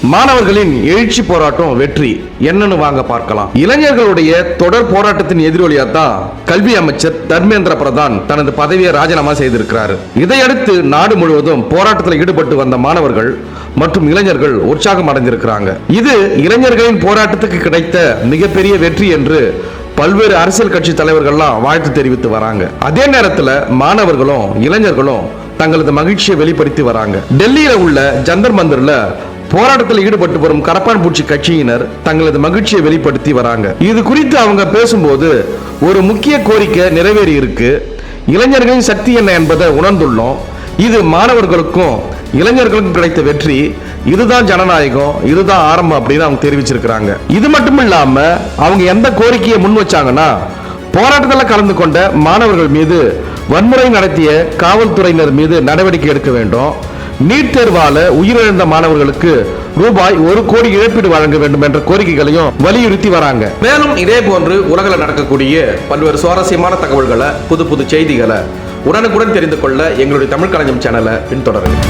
மாணவர்களின் எழுச்சி போராட்டம் வெற்றி என்னன்னு வாங்க பார்க்கலாம். இளைஞர்களுடைய தொடர் போராட்டத்தின் எதிரொலியாத்தான் கல்வி அமைச்சர் தர்மேந்திர பிரதான் தனது பதவியை ராஜினாமா செய்திருக்கிறார். இதையடுத்து நாடு முழுவதும் போராட்டத்தில் ஈடுபட்டு வந்த மாணவர்கள் மற்றும் இளைஞர்கள் உற்சாகம் அடைந்திருக்கிறாங்க. இது இளைஞர்களின் போராட்டத்துக்கு கிடைத்த மிகப்பெரிய வெற்றி என்று பல்வேறு அரசியல் கட்சி தலைவர்கள்லாம் வாழ்த்து தெரிவித்து வராங்க. அதே நேரத்தில் மாணவர்களும் இளைஞர்களும் தங்களது மகிழ்ச்சியை வெளிப்படுத்தி வராங்க. டெல்லியில உள்ள ஜந்தர் மந்தர்ல போராட்டத்தில் ஈடுபட்டு வரும் கரப்பான் பூச்சி கட்சியினர் தங்களது மகிழ்ச்சியை வெளிப்படுத்தி வராங்க. இது குறித்து அவங்க பேசும்போது ஒரு முக்கிய கோரிக்கை நிறைவேறி இருக்கு. இளைஞர்களின் சக்தி என்ன என்பதை உணர்ந்துள்ளோம். இது மாணவர்களுக்கும் இளைஞர்களுக்கும் கிடைத்த வெற்றி. இதுதான் ஜனநாயகம், இதுதான் ஆரம்பம் அப்படின்னு அவங்க தெரிவிச்சிருக்கிறாங்க. இது மட்டும் இல்லாம அவங்க எந்த கோரிக்கையை முன் வச்சாங்கன்னா, போராட்டத்தில் கலந்து கொண்ட மாணவர்கள் மீது வன்முறை நடத்திய காவல்துறையினர் மீது நடவடிக்கை எடுக்க வேண்டும். நீட் தேர்வால உயிரிழந்த மாணவர்களுக்கு ரூபாய் 1 கோடி இழப்பீடு வழங்க வேண்டும் என்ற கோரிக்கைகளையும் வலியுறுத்தி வராங்க. மேலும் இதே போன்று உலகில் நடக்கக்கூடிய பல்வேறு சுவாரஸ்யமான தகவல்களை, புது புது செய்திகளை உடனுக்குடன் தெரிந்து கொள்ள எங்களுடைய தமிழ் களஞ்சியம் சேனலை பின்தொடருங்க.